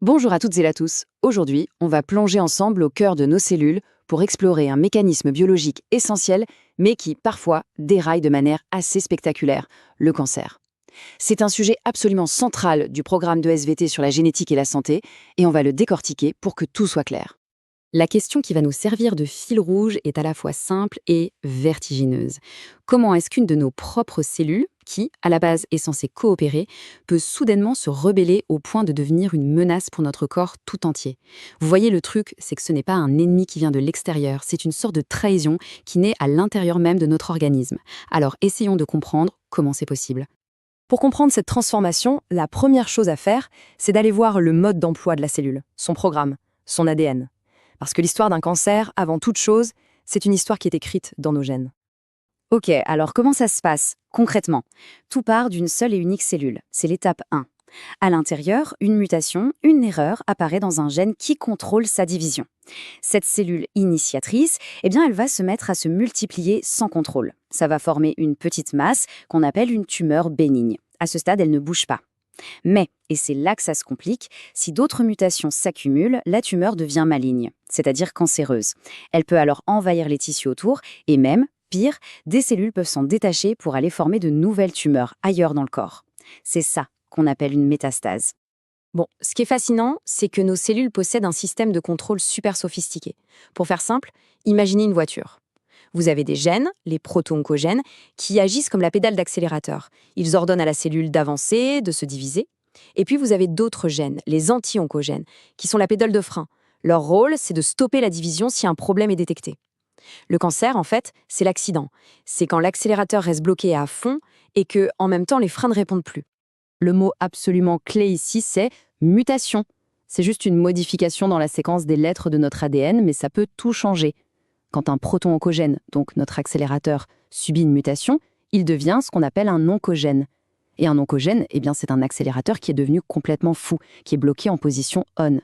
Bonjour à toutes et à tous. Aujourd'hui, on va plonger ensemble au cœur de nos cellules pour explorer un mécanisme biologique essentiel, mais qui, parfois, déraille de manière assez spectaculaire, le cancer. C'est un sujet absolument central du programme de SVT sur la génétique et la santé, et on va le décortiquer pour que tout soit clair. La question qui va nous servir de fil rouge est à la fois simple et vertigineuse. Comment est-ce qu'une de nos propres cellules, qui, à la base, est censée coopérer, peut soudainement se rebeller au point de devenir une menace pour notre corps tout entier? Vous voyez, le truc, c'est que ce n'est pas un ennemi qui vient de l'extérieur, c'est une sorte de trahison qui naît à l'intérieur même de notre organisme. Alors essayons de comprendre comment c'est possible. Pour comprendre cette transformation, la première chose à faire, c'est d'aller voir le mode d'emploi de la cellule, son programme, son ADN. Parce que l'histoire d'un cancer, avant toute chose, c'est une histoire qui est écrite dans nos gènes. Ok, alors comment ça se passe concrètement? Tout part d'une seule et unique cellule, c'est l'étape 1. À l'intérieur, une mutation, une erreur apparaît dans un gène qui contrôle sa division. Cette cellule initiatrice, elle va se mettre à se multiplier sans contrôle. Ça va former une petite masse qu'on appelle une tumeur bénigne. À ce stade, elle ne bouge pas. Mais, et c'est là que ça se complique, si d'autres mutations s'accumulent, la tumeur devient maligne, c'est-à-dire cancéreuse. Elle peut alors envahir les tissus autour et même, pire, des cellules peuvent s'en détacher pour aller former de nouvelles tumeurs ailleurs dans le corps. C'est ça qu'on appelle une métastase. Bon, ce qui est fascinant, c'est que nos cellules possèdent un système de contrôle super sophistiqué. Pour faire simple, imaginez une voiture. Vous avez des gènes, les proto-oncogènes, qui agissent comme la pédale d'accélérateur. Ils ordonnent à la cellule d'avancer, de se diviser. Et puis vous avez d'autres gènes, les anti-oncogènes, qui sont la pédale de frein. Leur rôle, c'est de stopper la division si un problème est détecté. Le cancer, en fait, c'est l'accident. C'est quand l'accélérateur reste bloqué à fond et que, en même temps, les freins ne répondent plus. Le mot absolument clé ici, c'est mutation. C'est juste une modification dans la séquence des lettres de notre ADN, mais ça peut tout changer. Quand un proton-oncogène, donc notre accélérateur, subit une mutation, il devient ce qu'on appelle un oncogène. Et un oncogène, c'est un accélérateur qui est devenu complètement fou, qui est bloqué en position on.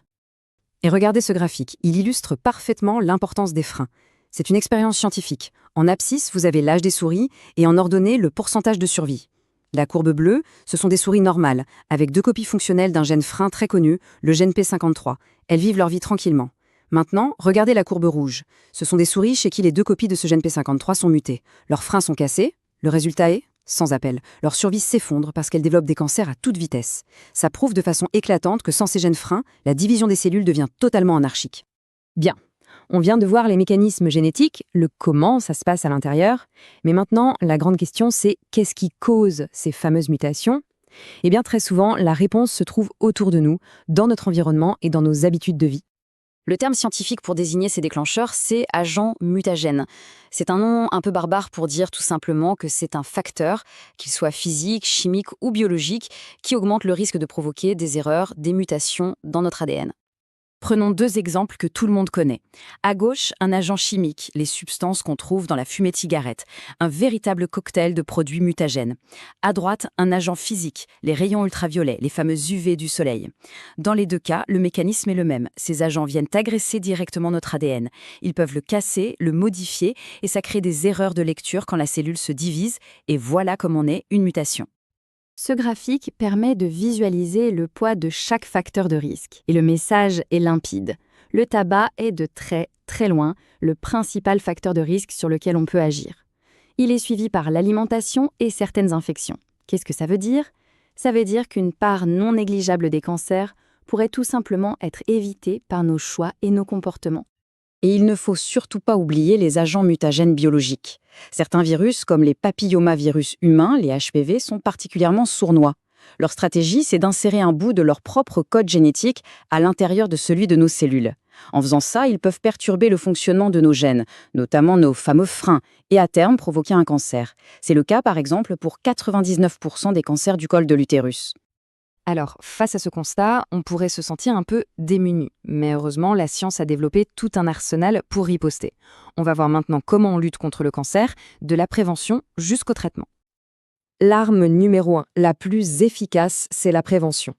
Et regardez ce graphique, il illustre parfaitement l'importance des freins. C'est une expérience scientifique. En abscisse, vous avez l'âge des souris et en ordonnée, le pourcentage de survie. La courbe bleue, ce sont des souris normales, avec 2 copies fonctionnelles d'un gène frein très connu, le gène P53. Elles vivent leur vie tranquillement. Maintenant, regardez la courbe rouge. Ce sont des souris chez qui les 2 copies de ce gène P53 sont mutées. Leurs freins sont cassés. Le résultat est sans appel. Leur survie s'effondre parce qu'elles développent des cancers à toute vitesse. Ça prouve de façon éclatante que sans ces gènes freins, la division des cellules devient totalement anarchique. Bien. On vient de voir les mécanismes génétiques, le comment ça se passe à l'intérieur. Mais maintenant, la grande question, c'est qu'est-ce qui cause ces fameuses mutations? Très souvent, la réponse se trouve autour de nous, dans notre environnement et dans nos habitudes de vie. Le terme scientifique pour désigner ces déclencheurs, c'est agent mutagène. C'est un nom un peu barbare pour dire tout simplement que c'est un facteur, qu'il soit physique, chimique ou biologique, qui augmente le risque de provoquer des erreurs, des mutations dans notre ADN. Prenons 2 exemples que tout le monde connaît. À gauche, un agent chimique, les substances qu'on trouve dans la fumée de cigarette, un véritable cocktail de produits mutagènes. À droite, un agent physique, les rayons ultraviolets, les fameux UV du soleil. Dans les 2 cas, le mécanisme est le même. Ces agents viennent agresser directement notre ADN. Ils peuvent le casser, le modifier, et ça crée des erreurs de lecture quand la cellule se divise, et voilà comment naît une mutation. Ce graphique permet de visualiser le poids de chaque facteur de risque. Et le message est limpide. Le tabac est de très, très loin le principal facteur de risque sur lequel on peut agir. Il est suivi par l'alimentation et certaines infections. Qu'est-ce que ça veut dire? Ça veut dire qu'une part non négligeable des cancers pourrait tout simplement être évitée par nos choix et nos comportements. Et il ne faut surtout pas oublier les agents mutagènes biologiques. Certains virus, comme les papillomavirus humains, les HPV, sont particulièrement sournois. Leur stratégie, c'est d'insérer un bout de leur propre code génétique à l'intérieur de celui de nos cellules. En faisant ça, ils peuvent perturber le fonctionnement de nos gènes, notamment nos fameux freins, et à terme provoquer un cancer. C'est le cas, par exemple, pour 99% des cancers du col de l'utérus. Alors, face à ce constat, on pourrait se sentir un peu démuni. Mais heureusement, la science a développé tout un arsenal pour riposter. On va voir maintenant comment on lutte contre le cancer, de la prévention jusqu'au traitement. L'arme numéro 1, la plus efficace, c'est la prévention.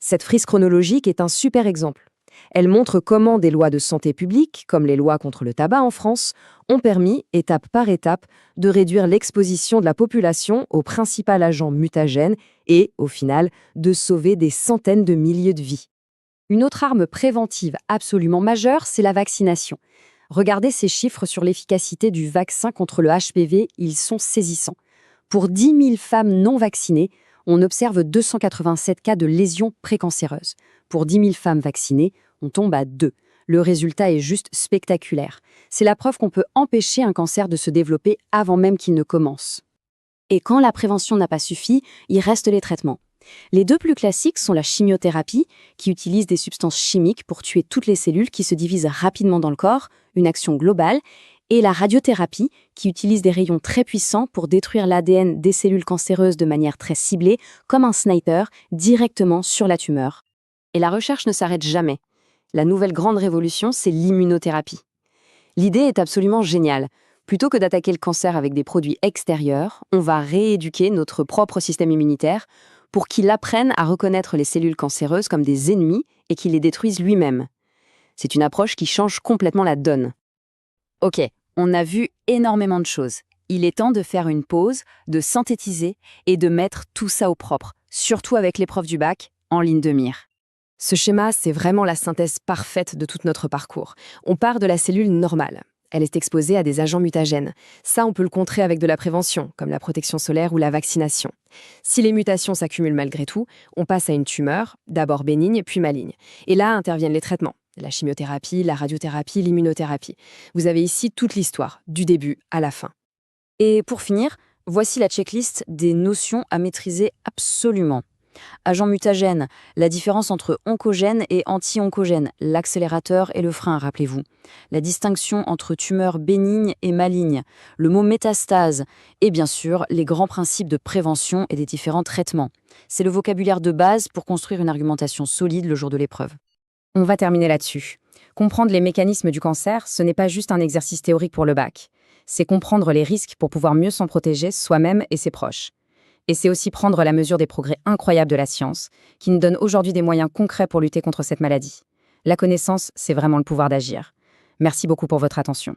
Cette frise chronologique est un super exemple. Elle montre comment des lois de santé publique, comme les lois contre le tabac en France, ont permis, étape par étape, de réduire l'exposition de la population au principal agent mutagène et, au final, de sauver des centaines de milliers de vies. Une autre arme préventive absolument majeure, c'est la vaccination. Regardez ces chiffres sur l'efficacité du vaccin contre le HPV, ils sont saisissants. Pour 10 000 femmes non vaccinées, on observe 287 cas de lésions précancéreuses. Pour 10 000 femmes vaccinées, on tombe à 2. Le résultat est juste spectaculaire. C'est la preuve qu'on peut empêcher un cancer de se développer avant même qu'il ne commence. Et quand la prévention n'a pas suffi, il reste les traitements. Les deux plus classiques sont la chimiothérapie, qui utilise des substances chimiques pour tuer toutes les cellules qui se divisent rapidement dans le corps, une action globale, et la radiothérapie, qui utilise des rayons très puissants pour détruire l'ADN des cellules cancéreuses de manière très ciblée, comme un sniper, directement sur la tumeur. Et la recherche ne s'arrête jamais. La nouvelle grande révolution, c'est l'immunothérapie. L'idée est absolument géniale. Plutôt que d'attaquer le cancer avec des produits extérieurs, on va rééduquer notre propre système immunitaire pour qu'il apprenne à reconnaître les cellules cancéreuses comme des ennemis et qu'il les détruise lui-même. C'est une approche qui change complètement la donne. Ok, on a vu énormément de choses. Il est temps de faire une pause, de synthétiser et de mettre tout ça au propre, surtout avec l'épreuve du bac en ligne de mire. Ce schéma, c'est vraiment la synthèse parfaite de tout notre parcours. On part de la cellule normale. Elle est exposée à des agents mutagènes. Ça, on peut le contrer avec de la prévention, comme la protection solaire ou la vaccination. Si les mutations s'accumulent malgré tout, on passe à une tumeur, d'abord bénigne, puis maligne. Et là interviennent les traitements. La chimiothérapie, la radiothérapie, l'immunothérapie. Vous avez ici toute l'histoire, du début à la fin. Et pour finir, voici la checklist des notions à maîtriser absolument. Agent mutagène, la différence entre oncogène et anti-oncogène, l'accélérateur et le frein, rappelez-vous. La distinction entre tumeur bénigne et maligne, le mot métastase, et bien sûr, les grands principes de prévention et des différents traitements. C'est le vocabulaire de base pour construire une argumentation solide le jour de l'épreuve. On va terminer là-dessus. Comprendre les mécanismes du cancer, ce n'est pas juste un exercice théorique pour le bac. C'est comprendre les risques pour pouvoir mieux s'en protéger soi-même et ses proches. Et c'est aussi prendre la mesure des progrès incroyables de la science, qui nous donne aujourd'hui des moyens concrets pour lutter contre cette maladie. La connaissance, c'est vraiment le pouvoir d'agir. Merci beaucoup pour votre attention.